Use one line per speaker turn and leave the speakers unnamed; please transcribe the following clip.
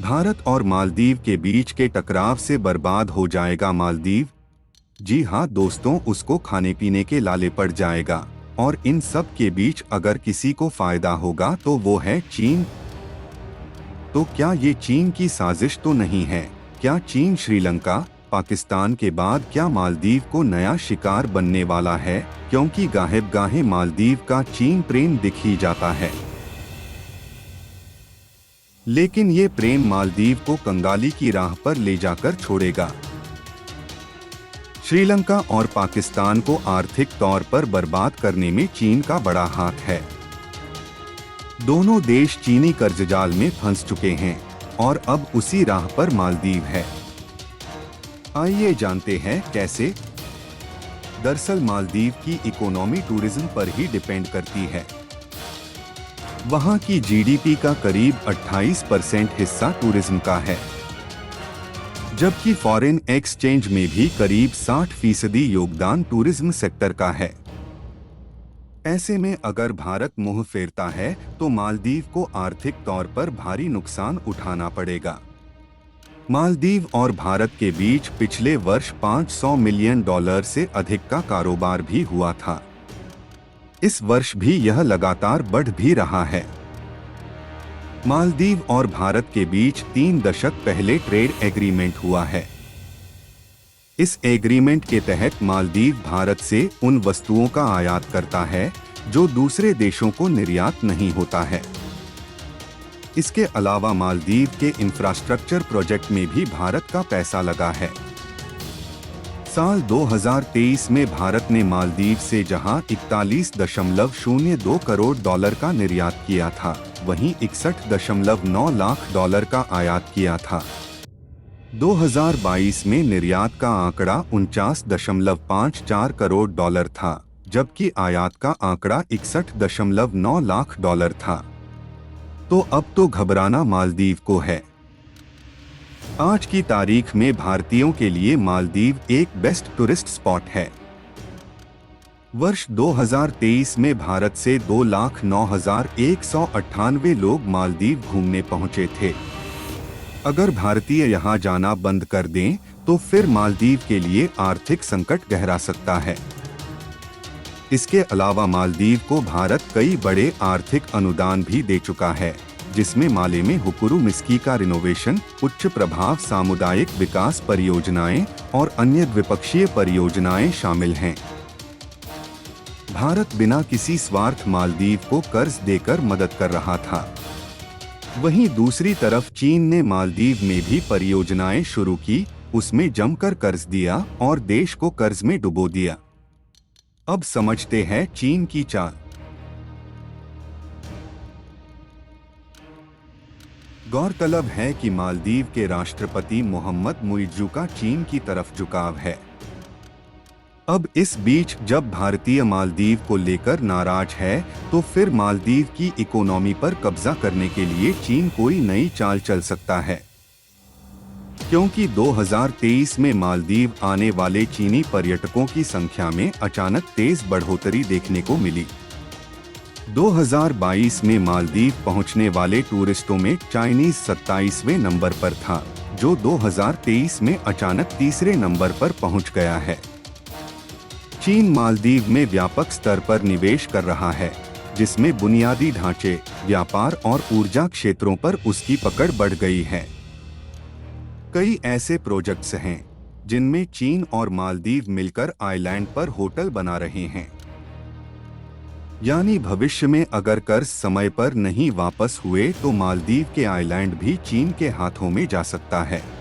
भारत और मालदीव के बीच के टकराव से बर्बाद हो जाएगा मालदीव। जी हाँ दोस्तों, उसको खाने पीने के लाले पड़ जाएगा। और इन सब के बीच अगर किसी को फायदा होगा तो वो है चीन। तो क्या ये चीन की साजिश तो नहीं है? क्या चीन श्रीलंका, पाकिस्तान के बाद क्या मालदीव को नया शिकार बनने वाला है? क्योंकि गाहे मालदीव का चीन प्रेम दिख ही जाता है। लेकिन ये प्रेम मालदीव को कंगाली की राह पर ले जाकर छोड़ेगा। श्रीलंका और पाकिस्तान को आर्थिक तौर पर बर्बाद करने में चीन का बड़ा हाथ है। दोनों देश चीनी कर्जजाल में फंस चुके हैं और अब उसी राह पर मालदीव है। आइए जानते हैं कैसे। दरअसल मालदीव की इकोनॉमी टूरिज्म पर ही डिपेंड करती है। वहां की जीडीपी का करीब 28% हिस्सा टूरिज्म का है, जबकि फॉरेन एक्सचेंज में भी करीब 60% योगदान टूरिज्म सेक्टर का है। ऐसे में अगर भारत मुंह फेरता है तो मालदीव को आर्थिक तौर पर भारी नुकसान उठाना पड़ेगा। मालदीव और भारत के बीच पिछले वर्ष $500 मिलियन से अधिक का कारोबार भी हुआ था। इस वर्ष भी यह लगातार बढ़ भी रहा है। मालदीव और भारत के बीच 3 दशक पहले ट्रेड एग्रीमेंट हुआ है। इस एग्रीमेंट के तहत मालदीव भारत से उन वस्तुओं का आयात करता है जो दूसरे देशों को निर्यात नहीं होता है। इसके अलावा मालदीव के इंफ्रास्ट्रक्चर प्रोजेक्ट में भी भारत का पैसा लगा है। साल 2023 में भारत ने मालदीव से जहां $41.02 करोड़ का निर्यात किया था, वहीं $61.9 लाख का आयात किया था। 2022 में निर्यात का आंकड़ा $49.54 करोड़ था, जबकि आयात का आंकड़ा $61.9 लाख था। तो अब तो घबराना मालदीव को है। आज की तारीख में भारतीयों के लिए मालदीव एक बेस्ट टूरिस्ट स्पॉट है। वर्ष 2023 में भारत से 2,09,198 लोग मालदीव घूमने पहुंचे थे। अगर भारतीय यहां जाना बंद कर दें तो फिर मालदीव के लिए आर्थिक संकट गहरा सकता है। इसके अलावा मालदीव को भारत कई बड़े आर्थिक अनुदान भी दे चुका है, जिसमें माले में हुकुरू मिस्की का रिनोवेशन, उच्च प्रभाव सामुदायिक विकास परियोजनाएं और अन्य द्विपक्षीय परियोजनाएं शामिल हैं। भारत बिना किसी स्वार्थ मालदीव को कर्ज देकर मदद कर रहा था। वहीं दूसरी तरफ चीन ने मालदीव में भी परियोजनाएं शुरू की, उसमें जमकर कर्ज दिया और देश को कर्ज में डुबो दिया। अब समझते हैं चीन की चाल। गौरतलब है कि मालदीव के राष्ट्रपति मोहम्मद मुइज्जू का चीन की तरफ झुकाव है। अब इस बीच जब भारतीय मालदीव को लेकर नाराज है तो फिर मालदीव की इकोनॉमी पर कब्जा करने के लिए चीन कोई नई चाल चल सकता है, क्योंकि 2023 में मालदीव आने वाले चीनी पर्यटकों की संख्या में अचानक तेज बढ़ोतरी देखने को मिली। 2022 में मालदीव पहुंचने वाले टूरिस्टों में चाइनीज 27वें नंबर पर था, जो 2023 में अचानक तीसरे नंबर पर पहुंच गया है। चीन मालदीव में व्यापक स्तर पर निवेश कर रहा है, जिसमें बुनियादी ढांचे, व्यापार और ऊर्जा क्षेत्रों पर उसकी पकड़ बढ़ गई है। कई ऐसे प्रोजेक्ट्स हैं जिनमें चीन और मालदीव मिलकर आइलैंड पर होटल बना रहे हैं। यानी भविष्य में अगर कर्ज समय पर नहीं वापस हुए तो मालदीव के आइलैंड भी चीन के हाथों में जा सकता है।